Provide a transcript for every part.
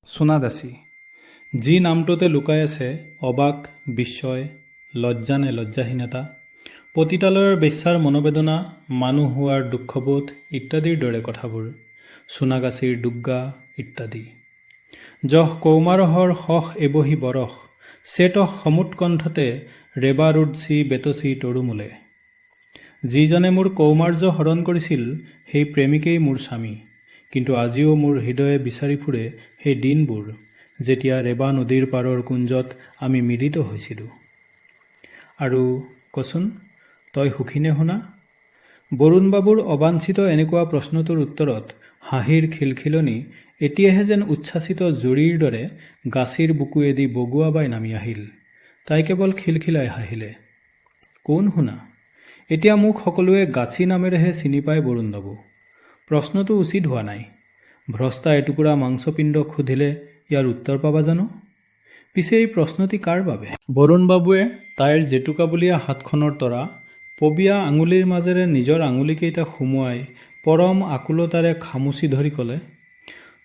সোনাদাসী, যি নামটোতে লুকাই আছে অবাক, বিস্ময়, লজ্জা নে লজ্জাহীনতা, পতিতালয়ৰ বেশ্যাৰ মনোবেদনা, মানুহ হোৱাৰ দুঃখবোধ ইত্যাদিৰ দৰে কথাবোৰ, সোণাগাছীৰ দুগ্গা ইত্যাদি। যহ কৌমাৰহৰ শখ এবহি বৰষ, চেতঃ সমুৎকণ্ঠতে ৰেবা ৰুদচি বেতচি তৰুমূলে। যিজনে মোৰ কৌমাৰ্য হৰণ কৰিছিল সেই প্ৰেমিকেই মোৰ স্বামী, কিন্তু আজিও মোৰ হৃদয়ে বিচাৰি ফুৰে সেই দিনবোৰ যেতিয়া ৰেবা নদীৰ পাৰৰ কুঞ্জত আমি মিলিত হৈছিলোঁ। আৰু কচোন, তই সুখীনে শুনা? বৰুণবাবুৰ অবাঞ্ছিত এনেকুৱা প্ৰশ্নটোৰ উত্তৰত হাঁহিৰ খিলখিলনি এতিয়াহে যেন উচ্ছ্বাসিত জুৰিৰ দৰে গাছীৰ বুকুৱেদি বগুৱাবাই নামি আহিল। তাই কেৱল খিলখিলাই হাঁহিলে। কোন শুনা? এতিয়া মোক সকলোৱে গাছি নামেৰেহে চিনি পায় বৰুণবাবু। প্ৰশ্নটো উচিত হোৱা নাই। ভ্ৰষ্টা এটুকুৰা মাংসপিণ্ডক সুধিলে ইয়াৰ উত্তৰ পাবা জানো? পিছে এই প্ৰশ্নটি কাৰ বাবে? বৰুণবাবুৱে তাইৰ জেতুকাবুলীয়া হাতখনৰ তৰা পবিয়া আঙুলিৰ মাজেৰে নিজৰ আঙুলিকেইটা সুমুৱাই পৰম আকুলতাৰে খামুচি ধৰি ক'লে,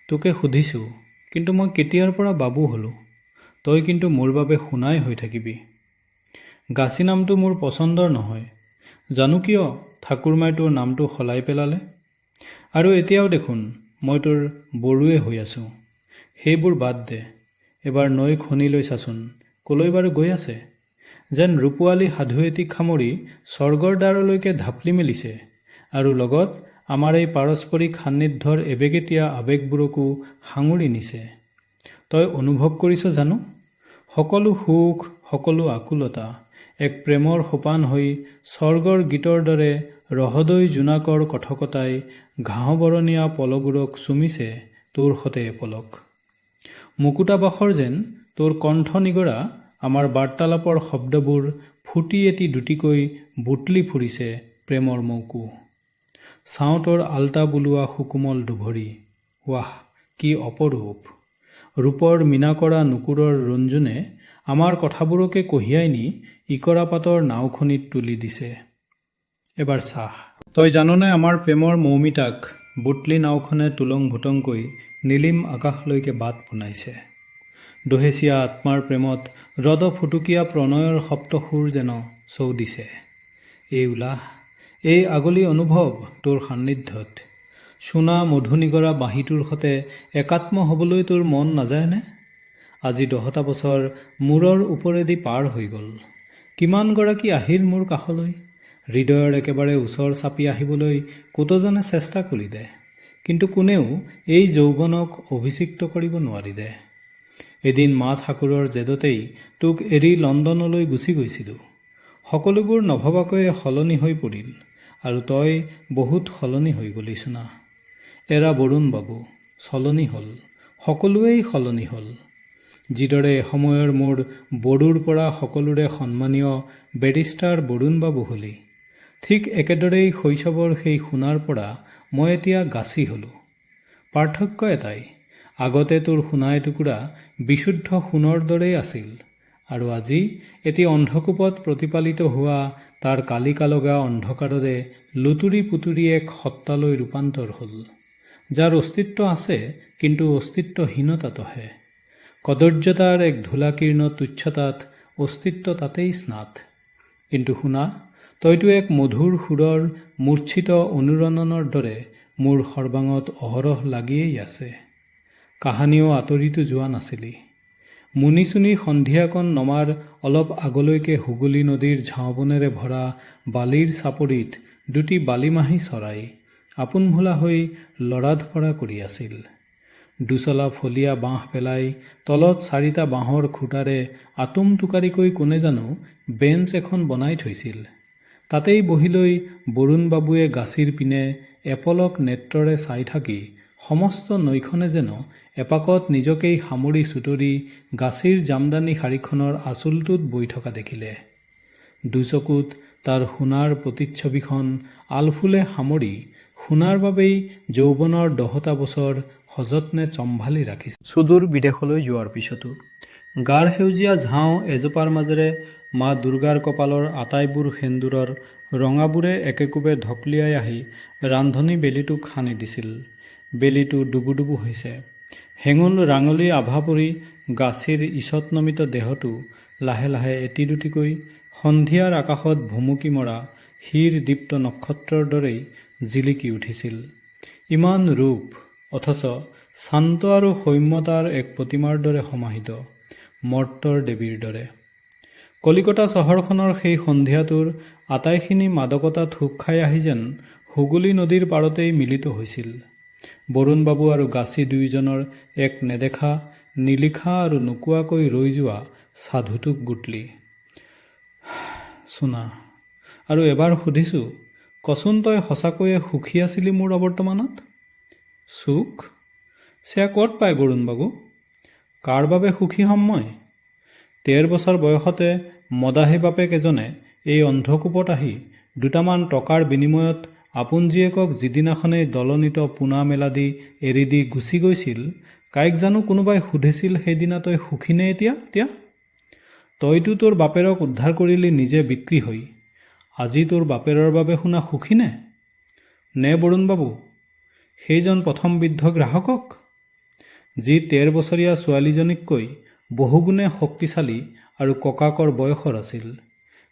তোকে সুধিছোঁ, কিন্তু মই কেতিয়াৰ পৰা বাবু হ'লোঁ। তই কিন্তু মোৰ বাবে সোণাই হৈ থাকিবি। গাছি নামটো মোৰ পচন্দৰ নহয়। জানো কিয় ঠাকুৰমাই তোৰ নামটো সলাই পেলালে। আৰু এতিয়াও দেখোন মই তোৰ বড়োৱে হৈ আছোঁ। সেইবোৰ বাদ দে, এবাৰ নৈ খনি লৈ চাচোন, কলৈ বাৰু গৈ আছে। যেন ৰূপোৱালী সাধু এটি সামৰি স্বৰ্গৰ দ্বাৰলৈকে ঢাপলি মেলিছে, আৰু লগত আমাৰ এই পাৰস্পৰিক সান্নিধ্যৰ এবেগেতীয়া আৱেগবোৰকো সাঙুৰি নিছে। তই অনুভৱ কৰিছ জানো? সকলো সুখ, সকলো আকুলতা এক প্ৰেমৰ সোপান হৈ স্বৰ্গৰ গীতৰ দৰে ৰহদৈ জোনাকৰ কথকতাই ঘাঁহবৰণীয়া পলবোৰক চুমিছে তোৰ সতে এপলক। মুকুতাবাসৰ যেন তোৰ কণ্ঠ নিগৰা আমাৰ বাৰ্তালাপৰ শব্দবোৰ ফুটি এটি দুটিকৈ বুটলি ফুৰিছে প্ৰেমৰ মৌকো। চাওঁ তোৰ আল্টা বুলোৱা সুকোমল দুভৰি, ৱাহ কি অপৰূপ। ৰূপৰ মীনা কৰা নুকুৰৰ ৰঞ্জুনে আমাৰ কথাবোৰকে কঢ়িয়াই নি ইকৰা পাতৰ নাওখনিত তুলি দিছে। এবাৰ চাহ। তই জাননে আমাৰ প্ৰেমৰ মৌমিতাক বুটলি নাওখনে তুলং ভুটংকৈ নীলিম আকাশলৈকে বাট পোনাইছে। দোহেচীয়া আত্মাৰ প্ৰেমত ৰদ ফুটুকীয়া প্ৰণয়ৰ সপ্তসুৰ যেন চৌ দিছে। এই উলাহ, এই আগলি অনুভৱ তোৰ সান্নিধ্যত। সোণা মধু নিগৰা বাঁহীটোৰ সতে একাত্ম হ'বলৈ তোৰ মন নাযায়নে? আজি 10টা বছৰ মূৰৰ ওপৰেদি পাৰ হৈ গ'ল। কিমানগৰাকী আহিল মোৰ কাষলৈ, হৃদয়ৰ একেবাৰে ওচৰ চাপি আহিবলৈ কতজনে চেষ্টা কৰিলে, কিন্তু কোনেও এই যৌৱনক অভিষিক্ত কৰিব নোৱাৰিলে। এদিন মা ঠাকুৰৰ জেদতেই তোক এৰি লণ্ডনলৈ গুচি গৈছিলোঁ। সকলোবোৰ নভবাকৈয়ে সলনি হৈ পৰিল, আৰু তই বহুত সলনি হৈ গলি সোণা। এৰা বৰুণবাবু, সলনি হ'ল, সকলোৱেই সলনি হ'ল। যিদৰে এসময়ৰ মোৰ বড়োৰ পৰা সকলোৰে সন্মানীয় বেৰিষ্টাৰ বৰুণবাবু হলি, ঠিক একেদৰেই শৈশৱৰ সেই সোণাৰ পৰা মই এতিয়া গাছি হ'লোঁ। পাৰ্থক্য এটাই, আগতে তোৰ সোণা এটুকুৰা বিশুদ্ধ সোণৰ দৰেই আছিল, আৰু আজি এটি অন্ধকূপত প্ৰতিপালিত হোৱা তাৰ কালিকা লগা অন্ধকাৰৰে লুতুৰি পুতুৰি এক সত্তালৈ ৰূপান্তৰ হ'ল, যাৰ অস্তিত্ব আছে কিন্তু অস্তিত্বহীনতাতহে। কদৰ্যতাৰ এক ধূলাকীৰ্ণ তুচ্ছতাত অস্তিত্ব তাতেই স্নাত। কিন্তু শুনা, তইতো এক মধুৰ সুৰৰ মূৰ্ছিত অনুৰণনৰ দৰে মোৰ সৰ্বাঙত অহৰহ লাগিয়েই আছে। কাহানিও আঁতৰিতো যোৱা নাছিলি। মুনি চুনি সন্ধিয়াকণ নমাৰ অলপ আগলৈকে হুগলী নদীৰ ঝাওঁবনেৰে ভৰা বালিৰ চাপৰিত দুটি বালিমাহী চৰাই আপোনভোলা হৈ লৰাধপৰা কৰি আছিল। দুচলা ফলীয়া বাঁহ পেলাই তলত 4টা বাঁহৰ খুঁটাৰে আতুম টোকাৰিকৈ কোনে জানো বেঞ্চ এখন বনাই থৈছিল। তাতেই বহিলৈ বৰুণবাবুৱে গাছীৰ পিনে এপলক নেত্ৰৰে চাই থাকি সমস্ত নৈখনে যেন এপাকত নিজকেই সামৰি চুতৰি গাছীৰ জামদানি শাৰীখনৰ আঁচলটোত বৈ থকা দেখিলে। দুচকুত তাৰ সোণাৰ প্ৰতিচ্ছবিখন আলফুলে সামৰি সোণাৰ বাবেই যৌৱনৰ 10টা বছৰ সযত্নে চম্ভালি ৰাখিছে। সুদূৰ বিদেশলৈ যোৱাৰ পিছতো গাৰ সেউজীয়া ঝাওঁ এজোপাৰ মাজেৰে মা দুৰ্গাৰ কপালৰ আটাইবোৰ সেন্দুৰৰ ৰঙাবোৰে একেকোবে ঢকলিয়াই আহি ৰান্ধনী বেলিটোক সানি দিছিল। বেলিটো ডুবু ডুবু হৈছে। হেঙুল ৰাঙলী আভা পৰি গাছীৰ ঈষৎ নমিত দেহটো লাহে লাহে এটি দুটিকৈ সন্ধিয়াৰ আকাশত ভুমুকি মৰা হীৰ দীপ্ত নক্ষত্ৰৰ দৰেই জিলিকি উঠিছিল। ইমান ৰূপ অথচ শান্ত আৰু সৌম্যতাৰ এক প্ৰতিমাৰ দৰে সমাহিত, মৰ্তৰ দেৱীৰ দৰে। কলিকতা চহৰখনৰ সেই সন্ধিয়াটোৰ আটাইখিনি মাদকতা থোপ খাই আহি যেন হুগলী নদীৰ পাৰতেই মিলিত হৈছিল বৰুণবাবু আৰু গাছী দুয়োজনৰ এক নেদেখা, নিলিখা আৰু নোকোৱাকৈ ৰৈ যোৱা সাধুটোক গুটলি। চুনা, আৰু এবাৰ সুধিছোঁ, কচোন তই সঁচাকৈয়ে সুখী আছিলি মোৰ অৱৰ্তমানত? সুখ? সেয়া ক'ত পায় বৰুণবাবু? কাৰ বাবে সুখী হ'ম মই? 13 বছৰ বয়সতে মদাহী বাপেক এজনে এই অন্ধকূপত আহি দুটামান টকাৰ বিনিময়ত আপোন জীয়েকক যিদিনাখনেই দলনিত পোনা মেলা দি এৰি দি গুচি গৈছিল, কাইক জানো কোনোবাই সুধিছিল সেইদিনা তই সুখী নে এতিয়া? তইতো তোৰ বাপেৰক উদ্ধাৰ কৰিলি নিজে বিক্ৰী হৈ, আজি তোৰ বাপেৰৰ বাবে শুনা সুখী নে বৰুণবাবু? সেইজন প্ৰথম বৃদ্ধ গ্ৰাহকক, যি 13 বছৰীয়া ছোৱালীজনীতকৈ বহুগুণে শক্তিশালী আৰু ককাকৰ বয়সৰ আছিল,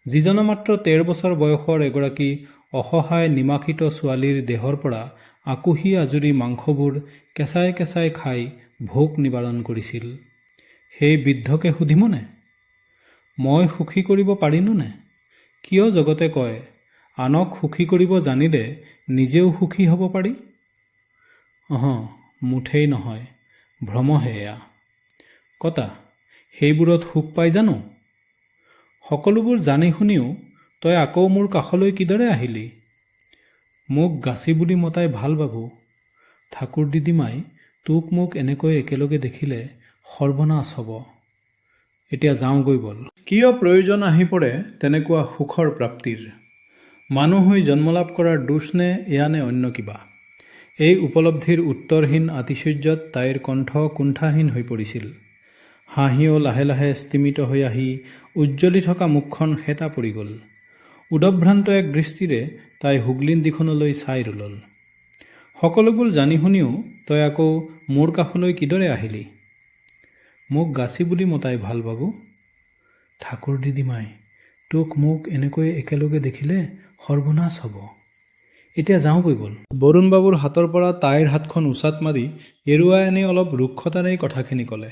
যিজনে মাত্ৰ 13 বছৰ বয়সৰ এগৰাকী অসহায় নিমাখিত ছোৱালীৰ দেহৰ পৰা আকুহি আজুৰি মাংসবোৰ কেঁচাই কেঁচাই খাই ভোক নিবাৰণ কৰিছিল। সেই বৃদ্ধকে সুধিমনে মই সুখী কৰিব পাৰিনোনে? কিয় জগতে কয় আনক সুখী কৰিব জানিলে নিজেও সুখী হ'ব পাৰি? মুঠেই নহয়, ভ্ৰমহে এয়া। কতা, সেইবোৰত সুখ পাই জানো? সকলোবোৰ জানি শুনিও তই আকৌ মোৰ কাষলৈ কিদৰে আহিলি? মোক গাছী বুলি মতাই ভাল বাবু। ঠাকুৰ দিদিমাই তোক মোক এনেকৈ একেলগে দেখিলে সৰ্বনাশ হ'ব। এতিয়া যাওঁগৈ বল। কিয় প্ৰয়োজন আহি পৰে তেনেকুৱা সুখৰ প্ৰাপ্তিৰ? মানুহ হৈ জন্মলাভ কৰাৰ দোষ নে এয়া নে অন্য কিবা? এই উপলব্ধিৰ উত্তৰহীন আতিশয্যত তাইৰ কণ্ঠ কুণ্ঠাহীন হৈ পৰিছিল। হাঁহিও লাহে লাহে স্তিমিত হৈ আহি উজ্জ্বলি থকা মুখখন শেঁতা পৰি গ'ল। উদভ্ৰান্ত এক দৃষ্টিৰে তাই হুগলীনদীখনলৈ চাই ৰ'ল। সকলোবোৰ জানি শুনিও তই আকৌ মোৰ কাষলৈ কিদৰে আহিলি? মোক গাছী বুলি মতাই ভাল বাবু। ঠাকুৰ দিদিমাই তোক মোক এনেকৈ একেলগে দেখিলে সৰ্বনাশ হ'ব। এতিয়া যাওঁগৈ বল। বৰুণবাবুৰ হাতৰ পৰা তাইৰ হাতখন উচাত মাৰি এৰুৱাই আনি অলপ ৰুক্ষতাৰেই কথাখিনি ক'লে।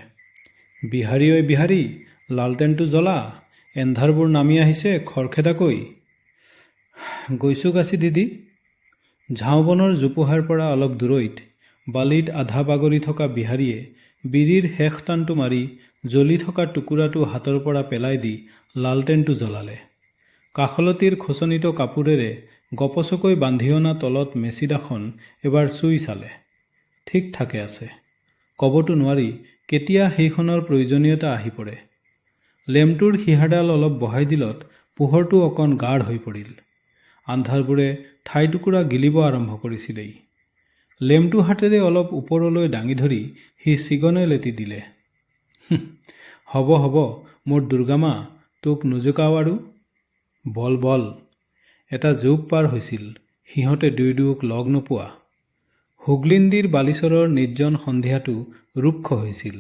বিহাৰী ঐ বিহাৰী, লালটেনটো জ্বলা, এন্ধাৰবোৰ নামি আহিছে খৰখেদাকৈ। গৈছোঁ গাছী দিদি। ঝাউবনৰ জোপোহাৰ পৰা অলপ দূৰৈত বালিত আধা বাগৰি থকা বিহাৰীয়ে বিড়িৰ শেষ টানটো মাৰি জ্বলি থকা টুকুৰাটো হাতৰ পৰা পেলাই দি লালটেনটো জ্বলালে। কাষলতিৰ খোচনিত কাপোৰেৰে গপচকৈ বান্ধি অনা তলত মেচিদাখন এবাৰ চুই চালে। ঠিক ঠাকে আছে। ক'বতো নোৱাৰি কেতিয়া সেইখনৰ প্ৰয়োজনীয়তা আহি পৰে। লেম্পটোৰ সীহাডাল অলপ বহাই দিলত পোহৰটো অকণ গাঢ় হৈ পৰিল। আন্ধাৰবোৰে ঠাই টুকুৰা গিলিব আৰম্ভ কৰিছিলেই। লেম্পটো হাতেৰে অলপ ওপৰলৈ দাঙি ধৰি সি চিগনে লেটি দিলে। হ'ব মোৰ দুৰ্গামা, তোক নুজুকাও আৰু। বল বল। এটা যুগ পাৰ হৈছিল, সিহঁতে দুয়োক লগ নোপোৱা। হুগলীনদীৰ বালিচৰৰ নিৰ্জন সন্ধিয়াটো ৰুক্ষ হৈছিল।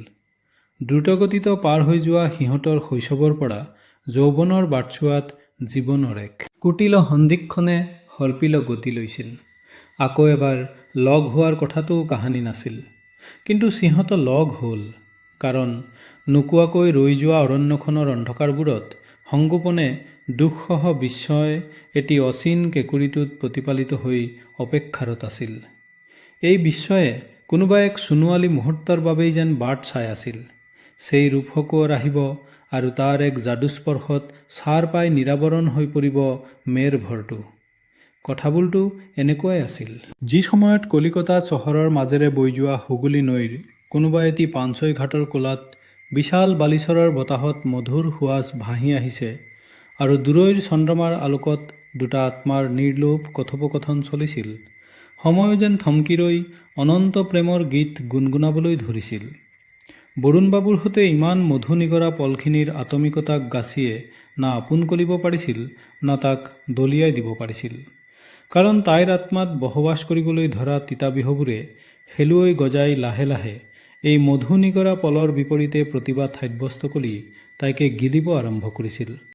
দ্ৰুতগতিত পাৰ হৈ যোৱা সিহঁতৰ শৈশৱৰ পৰা যৌৱনৰ বাটচোৱাত জীৱনৰ এক কুটিল সন্দিক্ষণে সৰ্পিল গতি লৈছিল। আকৌ এবাৰ লগ হোৱাৰ কথাটোও কাহানি নাছিল। কিন্তু সিহঁত লগ হ'ল, কাৰণ নোকোৱাকৈ ৰৈ যোৱা অৰণ্যখনৰ অন্ধকাৰবোৰত সংগোপনে দুখসহ বিস্ময় এটি অচিন কেঁকুৰিটোত প্ৰতিপালিত হৈ অপেক্ষাৰত আছিল। এই বিস্ময়ে কোনোবা এক সোণোৱালী মুহূৰ্তৰ বাবেই যেন বাট চাই আছিল। সেই ৰূপসকোঁৱৰ আহিব আৰু তাৰ এক যাদুস্পৰ্শত ছাৰ পাই নিৰাৱৰণ হৈ পৰিব মেৰ ভৰটো। কথাবোৰতো এনেকুৱাই আছিল। যি সময়ত কলিকতা চহৰৰ মাজেৰে বৈ যোৱা হুগলী নৈৰ কোনোবা এটি পাঞ্চৈ ঘাটৰ কোলাত বিশাল বালিচৰৰ বতাহত মধুৰ সুৱাস ভাহি আহিছে আৰু দূৰৈৰ চন্দ্ৰমাৰ আলোকত দুটা আত্মাৰ নিৰ্লোভ কথোপকথন চলিছিল, সময়ো যেন থমকি ৰৈ অনন্ত প্ৰেমৰ গীত গুণগুণাবলৈ ধৰিছিল। বৰুণবাবুৰ সৈতে ইমান মধু নিগৰা পলখিনিৰ আতমিকতাক গাছীয়ে না আপোন কৰিব পাৰিছিল, না তাক দলিয়াই দিব পাৰিছিল। কাৰণ তাইৰ আত্মাত বসবাস কৰিবলৈ ধৰা তিতাবিহবোৰে শেলুৱৈ গজাই লাহে লাহে এই মধু নিগৰা পলৰ বিপৰীতে প্ৰতিবাদ সাব্যস্ত কৰি তাইকে গিলিব আৰম্ভ কৰিছিল।